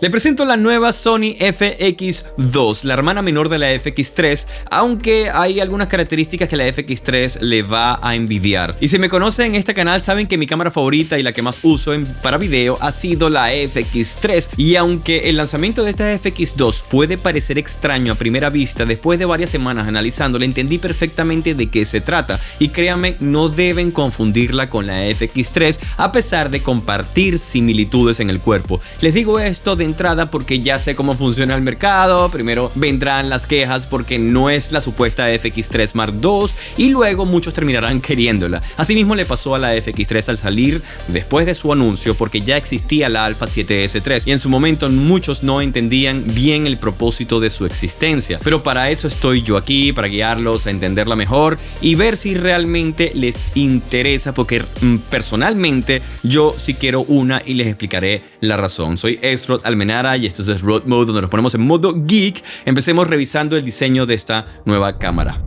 Le presento la nueva Sony FX2, la hermana menor de la FX3, aunque hay algunas características que la FX3 le va a envidiar. Y si me conocen en este canal saben que mi cámara favorita y la que más uso para video ha sido la FX3, y aunque el lanzamiento de esta FX2 puede parecer extraño a primera vista, después de varias semanas analizándolo entendí perfectamente de qué se trata, y créanme, no deben confundirla con la FX3 a pesar de compartir similitudes en el cuerpo. Les digo esto de entrada porque ya sé cómo funciona el mercado. Primero vendrán las quejas porque no es la supuesta FX3 Mark II y luego muchos terminarán queriéndola. Asimismo le pasó a la FX3 al salir después de su anuncio, porque ya existía la Alpha 7S3 y en su momento muchos no entendían bien el propósito de su existencia. Pero para eso estoy yo aquí, para guiarlos a entenderla mejor y ver si realmente les interesa, porque personalmente yo sí quiero una y les explicaré la razón. Soy Esrod Almenara y esto es Road Mode, donde nos ponemos en modo geek. Empecemos revisando el diseño de esta nueva cámara.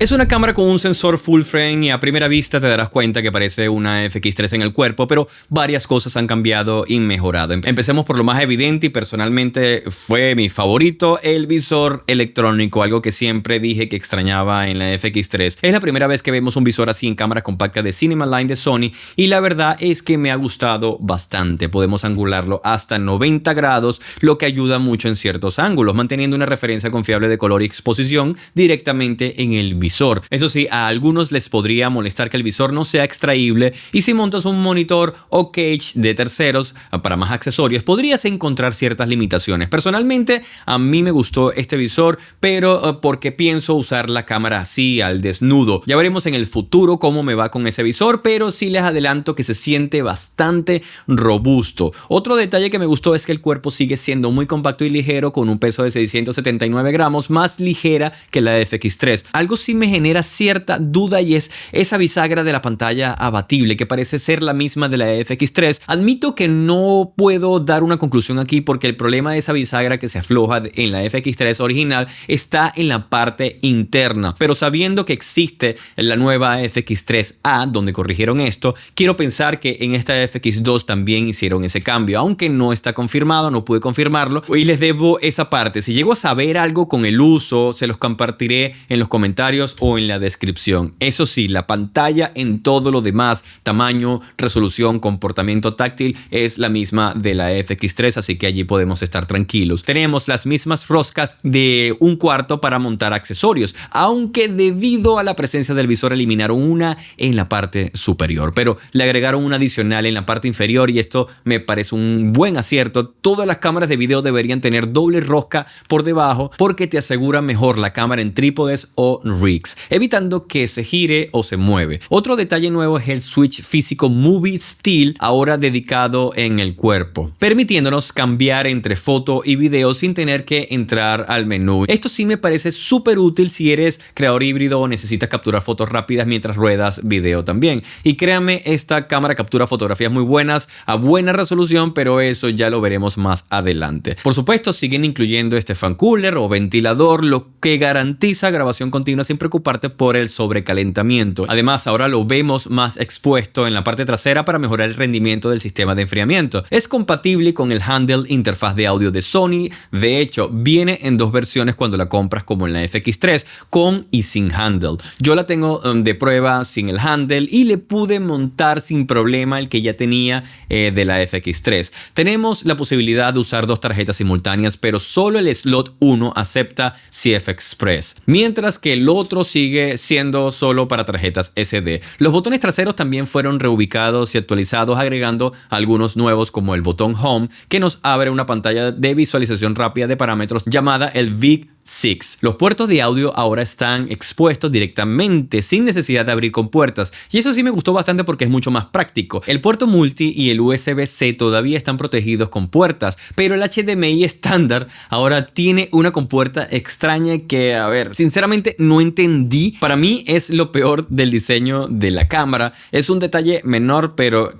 Es una cámara con un sensor full frame y a primera vista te darás cuenta que parece una FX3 en el cuerpo, pero varias cosas han cambiado y mejorado. Empecemos por lo más evidente y personalmente fue mi favorito, el visor electrónico, algo que siempre dije que extrañaba en la FX3. Es la primera vez que vemos un visor así en cámaras compactas de Cinema Line de Sony y la verdad es que me ha gustado bastante. Podemos angularlo hasta 90 grados, lo que ayuda mucho en ciertos ángulos, manteniendo una referencia confiable de color y exposición directamente en el visor. Eso sí, a algunos les podría molestar que el visor no sea extraíble, y si montas un monitor o cage de terceros para más accesorios podrías encontrar ciertas limitaciones. Personalmente a mí me gustó este visor, pero porque pienso usar la cámara así al desnudo. Ya veremos en el futuro cómo me va con ese visor, pero sí les adelanto que se siente bastante robusto. Otro detalle que me gustó es que el cuerpo sigue siendo muy compacto y ligero, con un peso de 679 gramos, más ligera que la FX3. Algo sí me genera cierta duda y es esa bisagra de la pantalla abatible que parece ser la misma de la FX3. Admito que no puedo dar una conclusión aquí porque el problema de esa bisagra que se afloja en la FX3 original está en la parte interna, pero sabiendo que existe la nueva FX3A donde corrigieron esto, quiero pensar que en esta FX2 también hicieron ese cambio, aunque no está confirmado, no pude confirmarlo y les debo esa parte. Si llego a saber algo con el uso, se los compartiré en los comentarios o en la descripción. Eso sí, la pantalla en todo lo demás, tamaño, resolución, comportamiento táctil, es la misma de la FX3, así que allí podemos estar tranquilos. Tenemos las mismas roscas de 1/4 para montar accesorios, aunque debido a la presencia del visor eliminaron una en la parte superior, pero le agregaron una adicional en la parte inferior y esto me parece un buen acierto. Todas las cámaras de video deberían tener doble rosca por debajo porque te asegura mejor la cámara en trípodes o rigs, evitando que se gire o se mueve. Otro detalle nuevo es el switch físico Movie Still, ahora dedicado en el cuerpo, permitiéndonos cambiar entre foto y video sin tener que entrar al menú. Esto sí me parece súper útil si eres creador híbrido o necesitas capturar fotos rápidas mientras ruedas video también. Y créanme, esta cámara captura fotografías muy buenas a buena resolución, pero eso ya lo veremos más adelante. Por supuesto, siguen incluyendo este fan cooler o ventilador, lo que garantiza grabación continua sin preocuparte por el sobrecalentamiento. Además, ahora lo vemos más expuesto en la parte trasera para mejorar el rendimiento del sistema de enfriamiento. Es compatible con el handle interfaz de audio de Sony. De hecho, viene en dos versiones cuando la compras, como en la FX3, con y sin handle. Yo la tengo de prueba sin el handle y le pude montar sin problema el que ya tenía de la FX3. Tenemos la posibilidad de usar dos tarjetas simultáneas, pero solo el slot 1 acepta CF Express, mientras que el otro sigue siendo solo para tarjetas SD. Los botones traseros también fueron reubicados y actualizados, agregando algunos nuevos como el botón Home, que nos abre una pantalla de visualización rápida de parámetros llamada el VIC 6. Los puertos de audio ahora están expuestos directamente sin necesidad de abrir compuertas, y eso sí me gustó bastante porque es mucho más práctico. El puerto multi y el USB-C todavía están protegidos con puertas, pero el HDMI estándar ahora tiene una compuerta extraña que, a ver, sinceramente no entendí. Para mí es lo peor del diseño de la cámara. Es un detalle menor, pero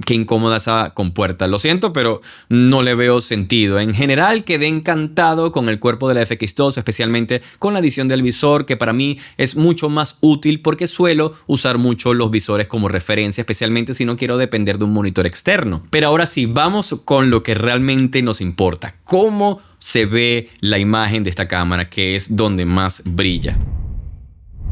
qué incómoda esa compuerta. Lo siento, pero no le veo sentido. En general, quedé encantado con el cuerpo de la FX2, especialmente con la adición del visor, que para mí es mucho más útil porque suelo usar mucho los visores como referencia, especialmente si no quiero depender de un monitor externo. Pero ahora sí, vamos con lo que realmente nos importa. ¿Cómo se ve la imagen de esta cámara, que es donde más brilla?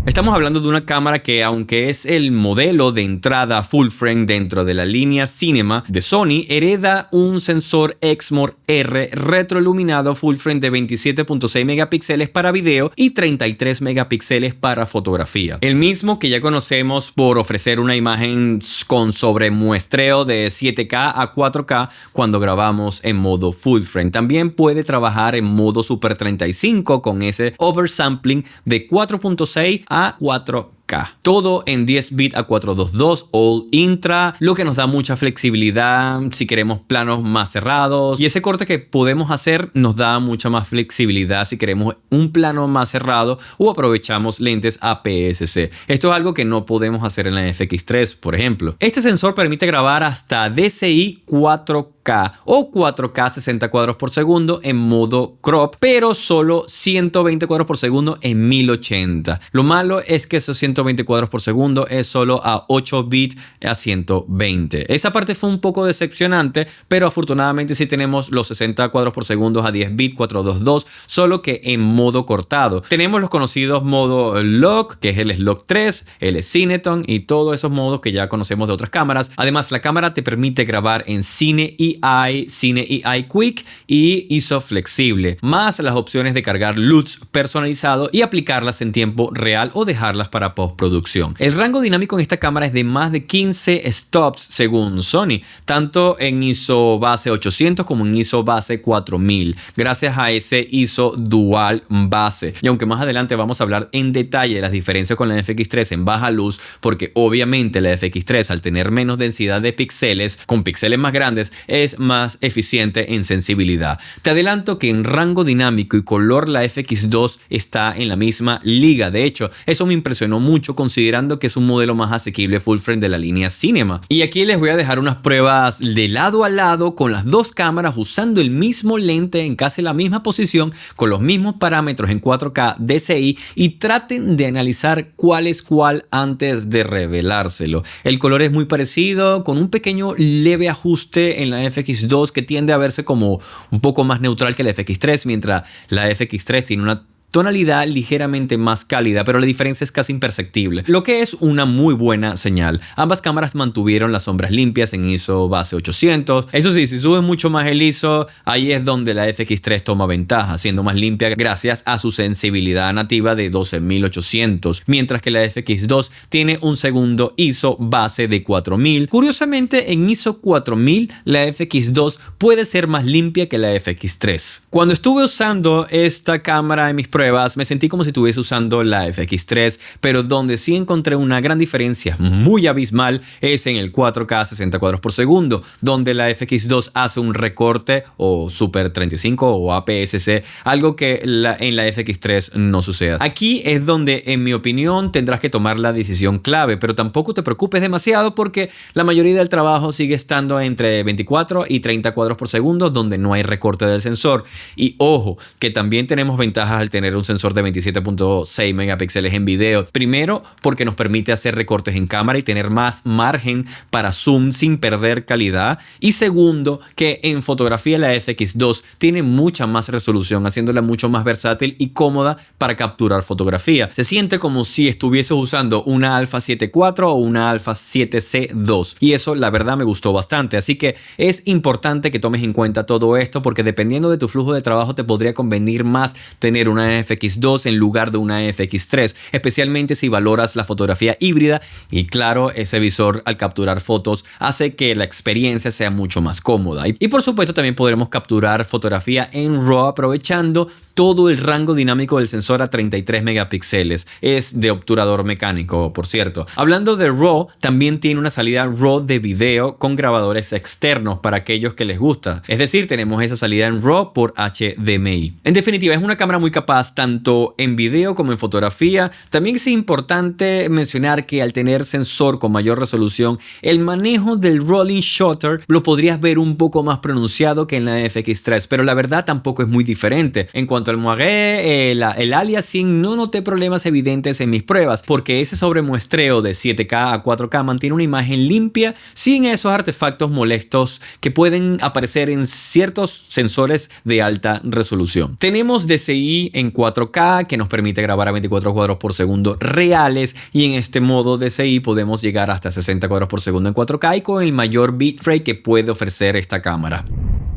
Estamos hablando de una cámara que, aunque es el modelo de entrada full frame dentro de la línea Cinema de Sony, hereda un sensor Exmor R retroiluminado full frame de 27.6 megapíxeles para video y 33 megapíxeles para fotografía. El mismo que ya conocemos por ofrecer una imagen con sobremuestreo de 7K a 4K cuando grabamos en modo full frame. También puede trabajar en modo Super 35 con ese oversampling de 4.6 a 4K. Todo en 10 bits a 422 All Intra, lo que nos da mucha flexibilidad si queremos planos más cerrados. Y ese corte que podemos hacer nos da mucha más flexibilidad si queremos un plano más cerrado o aprovechamos lentes APS-C. Esto es algo que no podemos hacer en la FX3, por ejemplo. Este sensor permite grabar hasta DCI 4K o 4K 60 cuadros por segundo en modo crop, pero solo 120 cuadros por segundo en 1080. Lo malo es que esos 120 cuadros por segundo es solo a 8 bits a 120. Esa parte fue un poco decepcionante, pero afortunadamente sí tenemos los 60 cuadros por segundo a 10 bits 422, solo que en modo cortado. Tenemos los conocidos modo lock, que es el Slog 3, el Cineton y todos esos modos que ya conocemos de otras cámaras. Además, la cámara te permite grabar en Cine EI, Cine EI Quick y ISO flexible, más las opciones de cargar LUTs personalizado y aplicarlas en tiempo real o dejarlas para postproducción. El rango dinámico en esta cámara es de más de 15 stops según Sony, tanto en ISO base 800 como en ISO base 4000, gracias a ese ISO dual base. Y aunque más adelante vamos a hablar en detalle de las diferencias con la FX3 en baja luz, porque obviamente la FX3 al tener menos densidad de píxeles, con píxeles más grandes, es más eficiente en sensibilidad. Te adelanto que en rango dinámico y color la FX2 está en la misma liga. De hecho, eso me impresionó mucho considerando que es un modelo más asequible full frame de la línea Cinema. Y aquí les voy a dejar unas pruebas de lado a lado con las dos cámaras usando el mismo lente en casi la misma posición, con los mismos parámetros en 4K DCI, y traten de analizar cuál es cuál antes de revelárselo. El color es muy parecido, con un pequeño leve ajuste en la FX2 que tiende a verse como un poco más neutral que la FX3, mientras la FX3 tiene una tonalidad ligeramente más cálida, pero la diferencia es casi imperceptible, lo que es una muy buena señal. Ambas cámaras mantuvieron las sombras limpias en ISO base 800. Eso sí, si subes mucho más el ISO, ahí es donde la FX3 toma ventaja, siendo más limpia gracias a su sensibilidad nativa de 12800, mientras que la FX2 tiene un segundo ISO base de 4000. Curiosamente, en ISO 4000 la FX2 puede ser más limpia que la FX3. Cuando estuve usando esta cámara en mis pruebas, me sentí como si estuviese usando la FX3, pero donde sí encontré una gran diferencia muy abismal es en el 4K 60 cuadros por segundo, donde la FX2 hace un recorte o Super 35 o APS-C, algo que en la FX3 no sucede. Aquí es donde, en mi opinión, tendrás que tomar la decisión clave, pero tampoco te preocupes demasiado porque la mayoría del trabajo sigue estando entre 24 y 30 cuadros por segundo, donde no hay recorte del sensor. Y ojo, que también tenemos ventajas al tener un sensor de 27.6 megapíxeles en video. Primero, porque nos permite hacer recortes en cámara y tener más margen para zoom sin perder calidad. Y segundo, que en fotografía la FX2 tiene mucha más resolución, haciéndola mucho más versátil y cómoda para capturar fotografía. Se siente como si estuvieses usando una Alpha 7 IV o una Alpha 7C2. Y eso, la verdad, me gustó bastante. Así que es importante que tomes en cuenta todo esto, porque dependiendo de tu flujo de trabajo te podría convenir más tener una FX2 en lugar de una FX3, especialmente si valoras la fotografía híbrida. Y claro, ese visor al capturar fotos hace que la experiencia sea mucho más cómoda. Y por supuesto también podremos capturar fotografía en RAW aprovechando todo el rango dinámico del sensor a 33 megapíxeles. Es de obturador mecánico, por cierto. Hablando de RAW, también tiene una salida RAW de video con grabadores externos para aquellos que les gusta. Es decir, tenemos esa salida en RAW por HDMI. En definitiva, es una cámara muy capaz capaz tanto en video como en fotografía. También es importante mencionar que al tener sensor con mayor resolución, el manejo del rolling shutter lo podrías ver un poco más pronunciado que en la FX3, pero la verdad tampoco es muy diferente. En cuanto al moiré, el aliasing, no noté problemas evidentes en mis pruebas, porque ese sobremuestreo de 7K a 4K mantiene una imagen limpia sin esos artefactos molestos que pueden aparecer en ciertos sensores de alta resolución. Tenemos DCI en 4K que nos permite grabar a 24 cuadros por segundo reales, y en este modo DCI podemos llegar hasta 60 cuadros por segundo en 4K y con el mayor bitrate que puede ofrecer esta cámara.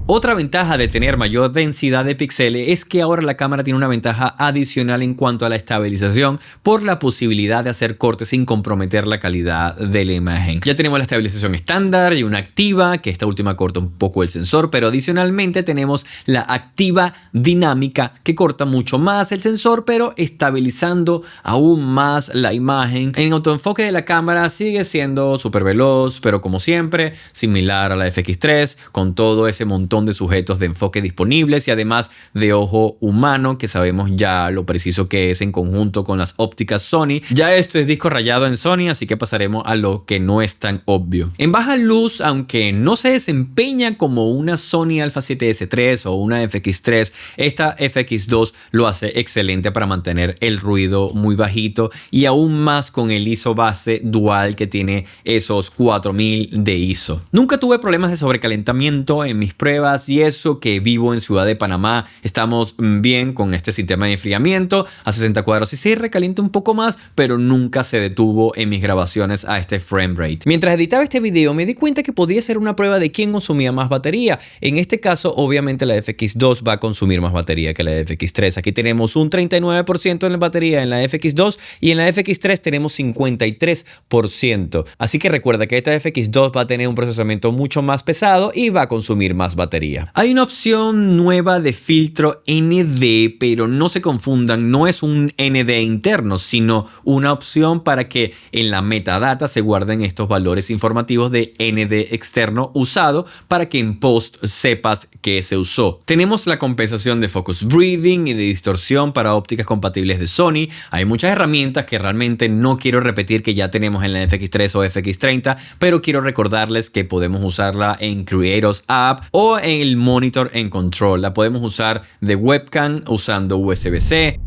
Otra ventaja de tener mayor densidad de píxeles es que ahora la cámara tiene una ventaja adicional en cuanto a la estabilización por la posibilidad de hacer cortes sin comprometer la calidad de la imagen. Ya tenemos la estabilización estándar y una activa, que esta última corta un poco el sensor, pero adicionalmente tenemos la activa dinámica que corta mucho más el sensor pero estabilizando aún más la imagen. En autoenfoque de la cámara sigue siendo súper veloz, pero como siempre similar a la FX3 con todo ese montón de sujetos de enfoque disponibles y además de ojo humano, que sabemos ya lo preciso que es en conjunto con las ópticas Sony. Ya esto es disco rayado en Sony, así que pasaremos a lo que no es tan obvio. En baja luz, aunque no se desempeña como una Sony Alpha 7S III o una FX3, esta FX2 lo hace excelente para mantener el ruido muy bajito y aún más con el ISO base dual que tiene esos 4000 de ISO. Nunca tuve problemas de sobrecalentamiento en mis pruebas, y eso que vivo en Ciudad de Panamá estamos bien con este sistema de enfriamiento a 60 cuadros y se recalienta un poco más, pero nunca se detuvo en mis grabaciones a este frame rate. Mientras editaba este video me di cuenta que podría ser una prueba de quién consumía más batería. En este caso obviamente la FX2 va a consumir más batería que la FX3. Aquí tenemos un 39% en la batería en la FX2 y en la FX3 tenemos 53%. Así que recuerda que esta FX2 va a tener un procesamiento mucho más pesado y va a consumir más batería. Hay una opción nueva de filtro ND, pero no se confundan, no es un ND interno, sino una opción para que en la metadata se guarden estos valores informativos de ND externo usado para que en post sepas que se usó. Tenemos la compensación de focus breathing y de distorsión para ópticas compatibles de Sony. Hay muchas herramientas que realmente no quiero repetir que ya tenemos en la FX3 o FX30, pero quiero recordarles que podemos usarla en Creators App o en el monitor en control. La podemos usar de webcam usando USB-C.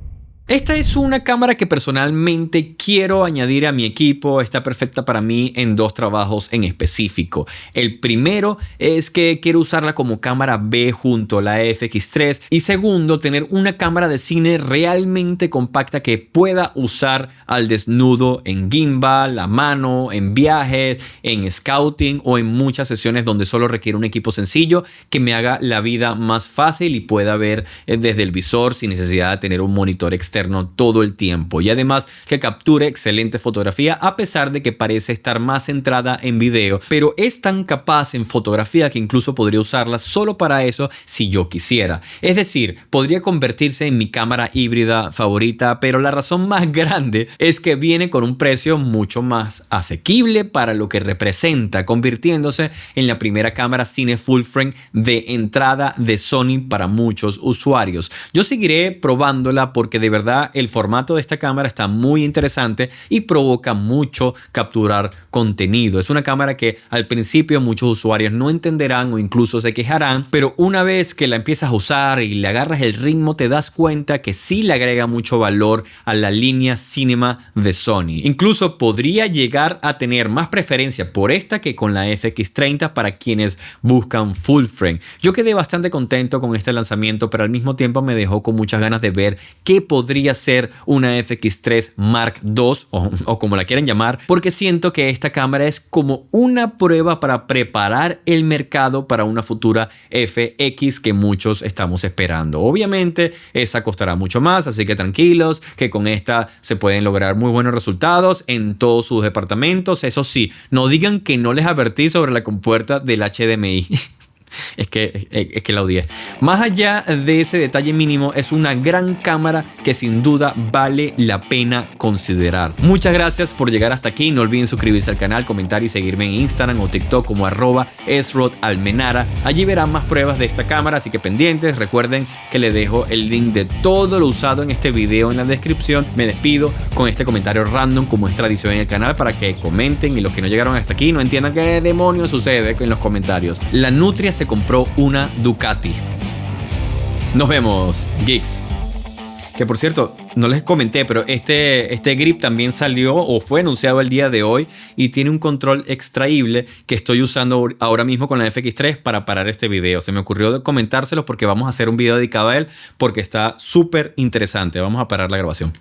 Esta es una cámara que personalmente quiero añadir a mi equipo. Está perfecta para mí en dos trabajos en específico. El primero es que quiero usarla como cámara B junto a la FX3. Y segundo, tener una cámara de cine realmente compacta que pueda usar al desnudo en gimbal, a mano, en viajes, en scouting o en muchas sesiones donde solo requiere un equipo sencillo que me haga la vida más fácil y pueda ver desde el visor sin necesidad de tener un monitor externo todo el tiempo, y además que capture excelente fotografía a pesar de que parece estar más centrada en video, pero es tan capaz en fotografía que incluso podría usarla solo para eso si yo quisiera. Es decir, podría convertirse en mi cámara híbrida favorita, pero la razón más grande es que viene con un precio mucho más asequible para lo que representa, convirtiéndose en la primera cámara cine full frame de entrada de Sony para muchos usuarios. Yo seguiré probándola porque de verdad el formato de esta cámara está muy interesante y provoca mucho capturar contenido. Es una cámara que al principio muchos usuarios no entenderán o incluso se quejarán, pero una vez que la empiezas a usar y le agarras el ritmo te das cuenta que sí le agrega mucho valor a la línea Cinema de Sony. Incluso podría llegar a tener más preferencia por esta que con la FX30 para quienes buscan full frame. Yo quedé bastante contento con este lanzamiento, pero al mismo tiempo me dejó con muchas ganas de ver qué podría ser una FX3 Mark II o como la quieran llamar, porque siento que esta cámara es como una prueba para preparar el mercado para una futura FX que muchos estamos esperando. Obviamente esa costará mucho más, así que tranquilos que con esta se pueden lograr muy buenos resultados en todos sus departamentos. Eso sí, no digan que no les advertí sobre la compuerta del HDMI. Es que la odié. Más allá de ese detalle mínimo, es una gran cámara que sin duda vale la pena considerar. Muchas gracias por llegar hasta aquí. No olviden suscribirse al canal, comentar y seguirme en Instagram o TikTok como @esrodalmenara. Allí verán más pruebas de esta cámara, así que pendientes. Recuerden que les dejo el link de todo lo usado en este video en la descripción. Me despido con este comentario random, como es tradición en el canal, para que comenten y los que no llegaron hasta aquí no entiendan qué demonios sucede en los comentarios. La Nutria se compró una Ducati. Nos vemos, geeks. Que por cierto, no les comenté, pero este grip también salió o fue anunciado el día de hoy y tiene un control extraíble que estoy usando ahora mismo con la FX3 para parar este video. Se me ocurrió comentárselos porque vamos a hacer un video dedicado a él porque está súper interesante. Vamos a parar la grabación.